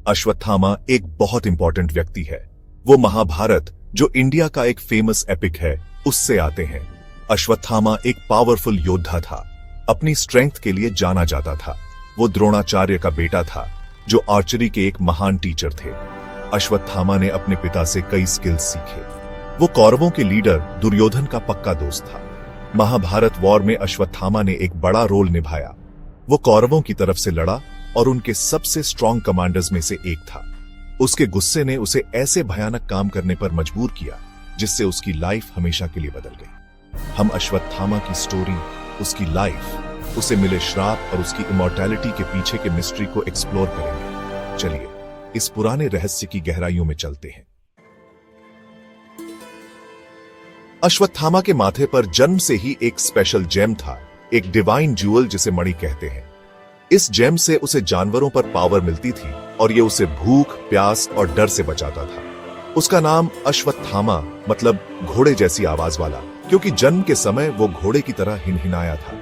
अश्वत्थामा एक बहुत इंपॉर्टेंट व्यक्ति है। वो महाभारत, जो इंडिया का एक फेमस एपिक है, उससे आते हैं। अश्वत्थामा एक पावरफुल योद्धा था, अपनी स्ट्रेंथ के लिए जाना जाता था। वो द्रोणाचार्य का बेटा था, जो आर्चरी के एक महान टीचर थे। अश्वत्थामा ने अपने पिता से कई स्किल्स सीखे। वो कौरवों के लीडर दुर्योधन का पक्का दोस्त था। महाभारत वॉर में अश्वत्थामा ने एक बड़ा रोल निभाया। वो कौरवों की तरफ से लड़ा और उनके सबसे स्ट्रॉन्ग कमांडर्स में से एक था। उसके गुस्से ने उसे ऐसे भयानक काम करने पर मजबूर किया जिससे उसकी लाइफ हमेशा के लिए बदल गई। हम अश्वत्थामा की स्टोरी, उसकी लाइफ, उसे मिले श्राप और उसकी इमॉर्टैलिटी के पीछे के मिस्ट्री को एक्सप्लोर करेंगे। चलिए इस पुराने रहस्य की गहराइयों में चलते हैं। अश्वत्थामा के माथे पर जन्म से ही एक स्पेशल जेम था, एक डिवाइन ज्यूअल जिसे मणि कहते हैं। इस जेम से उसे जानवरों पर पावर मिलती थी और ये उसे भूख, प्यास और डर से बचाता था। उसका नाम अश्वत्थामा मतलब घोड़े जैसी आवाज वाला, क्योंकि जन्म के समय वो घोड़े की तरह हिनहिनाया था।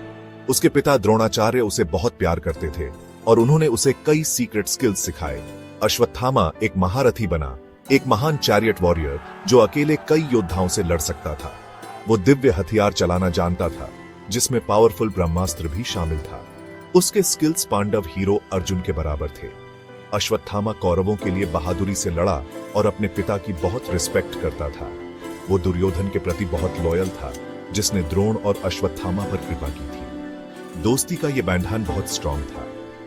उसके पिता द्रोणाचार्य उसे बहुत प्यार करते थे और उन्होंने उसे कई सीक्रेट स्किल्स सिखाए। अश्वत्थामा एक महारथी बना, एक महान चैरियट वॉरियर जो अकेले कई योद्धाओं से लड़ सकता था। वो दिव्य हथियार चलाना जानता था, जिसमें पावरफुल ब्रह्मास्त्र भी शामिल था। उसके स्किल्स पांडव हीरो अर्जुन के बराबर थे। अश्वत्थामा कौरवों के लिए बहादुरी से लड़ा और अपने पिता की बहुत रिस्पेक्ट करता था। वो दुर्योधन के प्रति बहुत लॉयल था, जिसने द्रोण और अश्वत्थामा पर कृपा की थी। दोस्ती का ये बैंडान बहुत स्ट्रांग था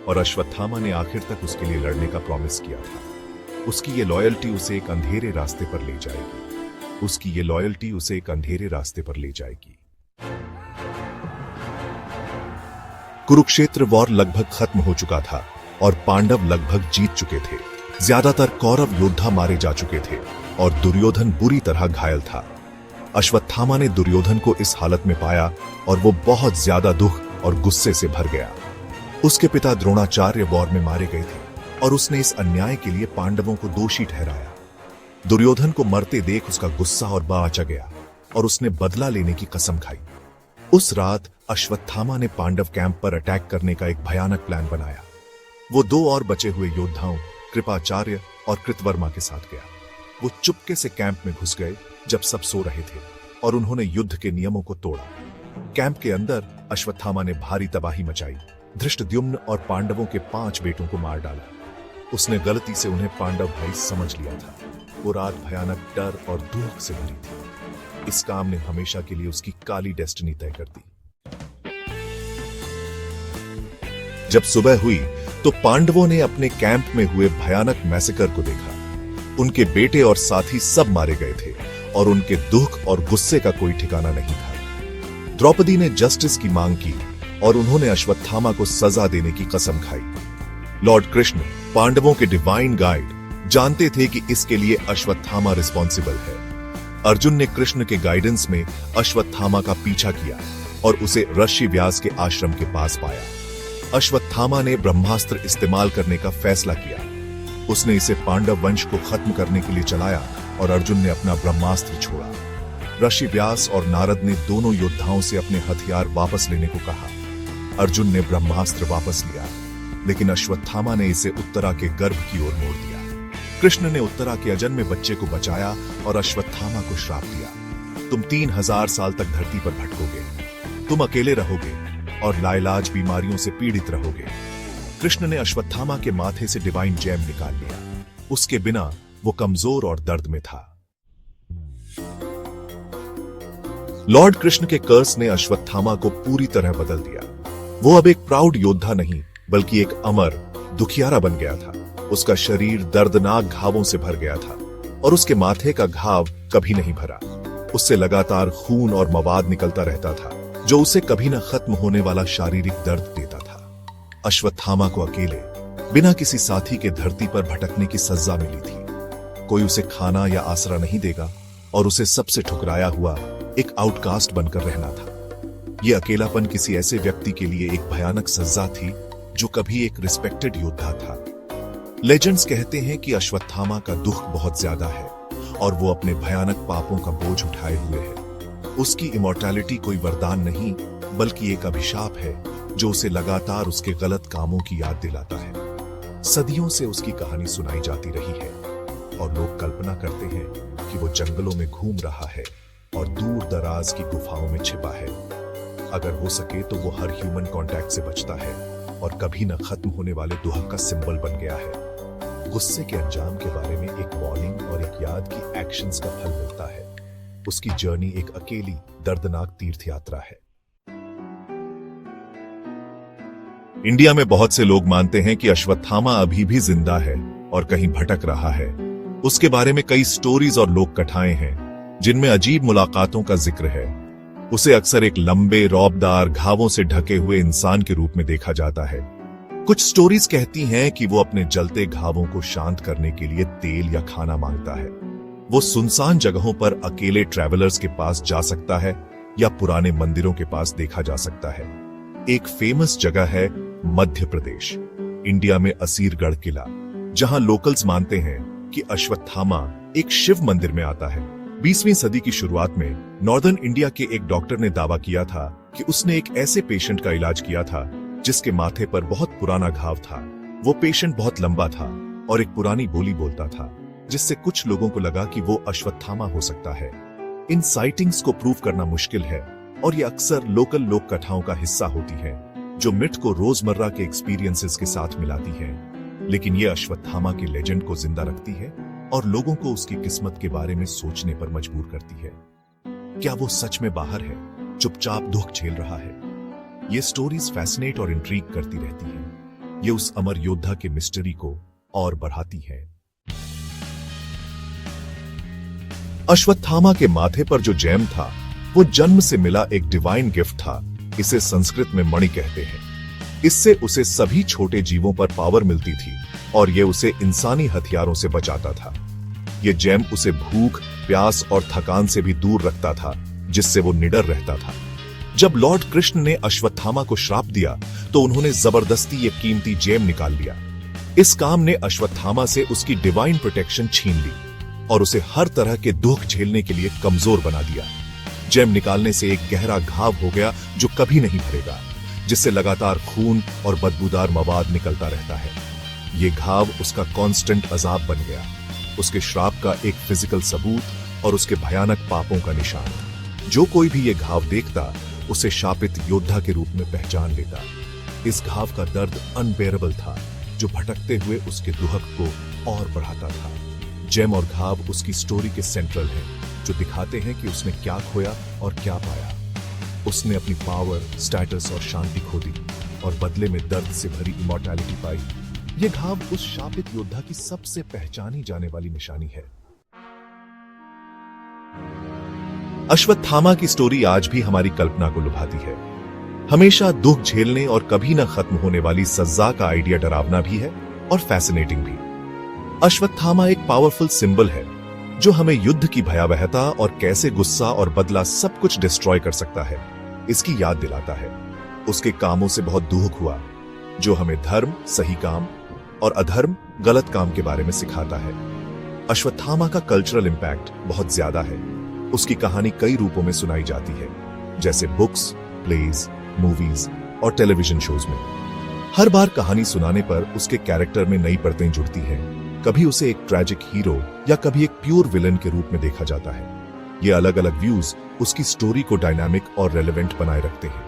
और अश्वत्थामा ने आखिर तक उसके लिए लड़ने का प्रॉमिस किया था। उसकी ये लॉयल्टी उसे एक अंधेरे रास्ते पर ले जाएगी। उसकी ये लॉयल्टी उसे एक अंधेरे रास्ते पर ले जाएगी। कुरुक्षेत्र वॉर लगभग खत्म हो चुका था और पांडव लगभग जीत चुके थे। ज्यादातर कौरव योद्धा मारे जा चुके थे और दुर्योधन बुरी तरह घायल था। अश्वत्थामा ने दुर्योधन को इस हालत में पाया और वो बहुत ज्यादा दुख और गुस्से से भर गया। उसके पिता द्रोणाचार्य वॉर में मारे गए थे और उसने इस अन्याय के लिए पांडवों को दोषी ठहराया। दुर्योधन को मरते देख उसका गुस्सा और बाचा गया और उसने बदला लेने की कसम खाई। उस रात अश्वत्थामा ने पांडव कैंप पर अटैक करने का एक भयानक प्लान बनाया। वो दो और बचे हुए योद्धाओं कृपाचार्य और कृतवर्मा के साथ गया। वो चुपके से कैंप में घुस गए जब सब सो रहे थे और उन्होंने युद्ध के नियमों को तोड़ा। कैंप के अंदर अश्वत्थामा ने भारी तबाही मचाई। धृष्टद्युम्न और पांडवों के 5 बेटों को मार डाला। उसने गलती से उन्हें पांडव भाई समझ लिया था। वो रात भयानक डर और दुख से भरी थी। इस काम ने हमेशा के लिए उसकी काली डेस्टिनी तय कर दी। जब सुबह हुई तो पांडवों ने अपने कैंप में हुए भयानक मैसेकर को देखा। उनके बेटे और साथी सब मारे गए थे और उनके दुख और गुस्से का कोई ठिकाना नहीं था। द्रौपदी ने जस्टिस की मांग की और उन्होंने अश्वत्थामा को सजा देने की कसम खाई। लॉर्ड कृष्ण, पांडवों के डिवाइन गाइड, जानते थे कि इसके लिए अश्वत्थामा रिस्पॉन्सिबल है। अर्जुन ने कृष्ण के गाइडेंस में अश्वत्थामा का पीछा किया और उसे ऋषि व्यास के आश्रम के पास पाया। अश्वत्थामा ने ब्रह्मास्त्र इस्तेमाल करने का फैसला किया। उसने इसे पांडव वंश को खत्म करने के लिए चलाया और अर्जुन ने अपना ब्रह्मास्त्र छोड़ा। ऋषि व्यास और नारद ने दोनों योद्धाओं से अपने हथियार वापस लेने को कहा। अर्जुन ने ब्रह्मास्त्र वापस लिया, लेकिन अश्वत्थामा ने इसे उत्तरा के गर्भ की ओर मोड़ दिया। कृष्ण ने उत्तरा के अजन्मे बच्चे को बचाया और अश्वत्थामा को श्राप दिया। तुम 3000 साल तक धरती पर भटकोगे, तुम अकेले रहोगे और लाइलाज बीमारियों से पीड़ित रहोगे। कृष्ण ने अश्वत्थामा के माथे से डिवाइन जेम निकाल लिया। उसके बिना वो कमजोर और दर्द में था। लॉर्ड कृष्ण के कर्स ने अश्वत्थामा को पूरी तरह बदल दिया। वो अब एक प्राउड योद्धा नहीं, बल्कि एक अमर दुखियारा बन गया था। उसका शरीर दर्दनाक घावों से भर गया था और उसके माथे का घाव कभी नहीं भरा। उससे लगातार खून और मवाद निकलता रहता था, जो उसे कभी न खत्म होने वाला शारीरिक दर्द देता था। अश्वत्थामा को अकेले, बिना किसी साथी के धरती पर भटकने की सजा मिली थी। कोई उसे खाना या आसरा नहीं देगा और उसे सबसे ठुकराया हुआ एक आउटकास्ट बनकर रहना था। यह अकेलापन किसी ऐसे व्यक्ति के लिए एक भयानक सजा थी जो कभी एक रिस्पेक्टेड योद्धा था। लेजेंड्स कहते हैं कि अश्वत्थामा का दुख बहुत ज्यादा है और वो अपने भयानक पापों का बोझ उठाए हुए है। उसकी इमॉर्टैलिटी कोई वरदान नहीं, बल्कि एक अभिशाप है जो उसे लगातार उसके गलत कामों की याद दिलाता है। सदियों से उसकी कहानी सुनाई जाती रही है और लोग कल्पना करते हैं कि वो जंगलों में घूम रहा है और दूर दराज की गुफाओं में छिपा है। अगर हो सके तो वो हर ह्यूमन कांटेक्ट से बचता है और कभी न खत्म होने वाले दुहक का सिंबल बन गया है। गुस्से के अंजाम के बारे में एक वार्निंग और एक याद की एक्शंस का फल मिलता है। उसकी जर्नी एक अकेली दर्दनाक तीर्थ यात्रा है। इंडिया में बहुत से लोग मानते हैं कि अश्वत्थामा अभी भी जिंदा है और कहीं भटक रहा है। उसके बारे में कई स्टोरीज और लोक कथाएं हैं जिनमें अजीब मुलाकातों का जिक्र है। उसे अक्सर एक लंबे रौबदार घावों से ढके हुए इंसान के रूप में देखा जाता है। कुछ स्टोरीज कहती हैं कि वो अपने जलते घावों को शांत करने के लिए तेल या खाना मांगता है। वो सुनसान जगहों पर अकेले ट्रैवलर्स के पास जा सकता है या पुराने मंदिरों के पास देखा जा सकता है। एक फेमस जगह है मध्य प्रदेश, इंडिया में असीरगढ़ किला, जहां लोकल्स मानते हैं कि अश्वत्थामा एक शिव मंदिर में आता है। 20वीं सदी की शुरुआत में नॉर्दर्न इंडिया के एक डॉक्टर ने दावा किया था कि उसने एक ऐसे पेशेंट का इलाज किया था जिसके माथे पर बहुत पुराना घाव था। वो पेशेंट बहुत लंबा था और एक पुरानी बोली बोलता था, जिससे कुछ लोगों को लगा कि वो अश्वत्थामा हो सकता है। इन साइटिंग्स को प्रूव करना मुश्किल है और ये अक्सर लोकल लोक कथाओं का हिस्सा होती है, जो मिथ को रोजमर्रा के एक्सपीरियंसेस के साथ मिलाती है। लेकिन ये अश्वत्थामा के लेजेंड को जिंदा रखती है और लोगों को उसकी किस्मत के बारे में सोचने पर मजबूर करती है। क्या वो सच में बाहर है, चुपचाप दुख झेल रहा है? ये स्टोरीज फैसिनेट और इंट्रीग करती रहती हैं। ये उस अमर योद्धा के मिस्ट्री को और बढ़ाती है। अश्वत्थामा के माथे पर जो जैम था वो जन्म से मिला एक डिवाइन गिफ्ट था। इसे संस्कृत में मणि कहते हैं। इससे उसे सभी छोटे जीवों पर पावर मिलती थी और ये उसे इंसानी हथियारों से बचाता था। ये जैम उसे भूख, प्यास और थकान से भी दूर रखता था, जिससे वो निडर रहता था। जब लॉर्ड कृष्ण ने अश्वत्थामा को श्राप दिया तो उन्होंने जबरदस्ती ये कीमती जेम निकाल लिया। इस काम ने अश्वत्थामा से उसकी डिवाइन प्रोटेक्शन छीन ली और उसे हर तरह के दुख झेलने के लिए कमजोर बना दिया। जेम निकालने से एक गहरा घाव हो गया जो कभी नहीं भरेगा, जिससे लगातार खून और बदबूदार मवाद निकलता रहता है। ये घाव उसका कांस्टेंट अजाब बन गया, उसके श्राप का एक फिजिकल सबूत और उसके भयानक पापों का निशान। जो कोई भी ये घाव देखता उसे शापित योद्धा के रूप में पहचान लेता। इस घाव का दर्द अनबेरेबल था, जो भटकते हुए उसके दुहक को और बढ़ाता था। जेम और घाव उसकी स्टोरी के सेंट्रल हैं, जो दिखाते हैं कि उसने क्या खोया और क्या पाया। उसने अपनी पावर, स्टेटस और शांति खो दी और बदले में दर्द से भरी इमॉर्टैलिटी पाई। ये घाव उस शापित योद्धा की सबसे पहचानी जाने वाली निशानी है। अश्वत्थामा की स्टोरी आज भी हमारी कल्पना को लुभाती है। हमेशा दुख झेलने और कभी न खत्म होने वाली सजा का आइडिया डरावना भी है और फैसिनेटिंग भी। अश्वत्थामा एक पावरफुल सिंबल है जो हमें युद्ध की भयावहता और कैसे गुस्सा और बदला सब कुछ डिस्ट्रॉय कर सकता है, इसकी याद दिलाता है। उसके कामों से बहुत दुख हुआ, जो हमें धर्म, सही काम और अधर्म, गलत काम के बारे में सिखाता है। अश्वत्थामा का कल्चरल इंपैक्ट बहुत ज्यादा है। उसकी कहानी कई रूपों में सुनाई जाती है, जैसे बुक्स, प्लेज, मूवीज और टेलीविजन शोज में। हर बार कहानी सुनाने पर उसके कैरेक्टर में नई परतें जुड़ती हैं। कभी उसे एक ट्रैजिक हीरो या कभी एक प्योर विलन के रूप में देखा जाता है। ये अलग अलग व्यूज उसकी स्टोरी को डायनामिक और रेलेवेंट बनाए रखते हैं।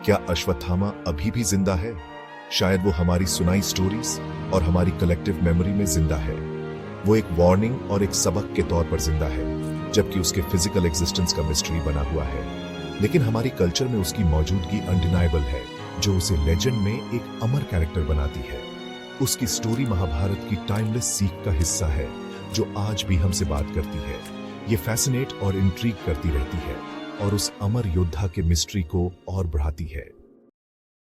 क्या अश्वत्थामा अभी भी जिंदा है? शायद वो हमारी सुनाई स्टोरीज और हमारी कलेक्टिव मेमोरी में जिंदा है। वो एक वार्निंग और एक सबक के तौर पर जिंदा है, जबकि उसके फिजिकल एग्जिस्टेंस का मिस्ट्री बना हुआ है। लेकिन हमारी कल्चर में उसकी मौजूदगी अनडिनाइबल है, जो उसे लेजेंड में एक अमर कैरेक्टर बनाती है। उसकी स्टोरी महाभारत की टाइमलेस सीख का हिस्सा है, जो आज भी हमसे बात करती है। ये फैसिनेट और इंट्रीग करती रहती है और उस अमर योद्धा के मिस्ट्री को और बढ़ाती है।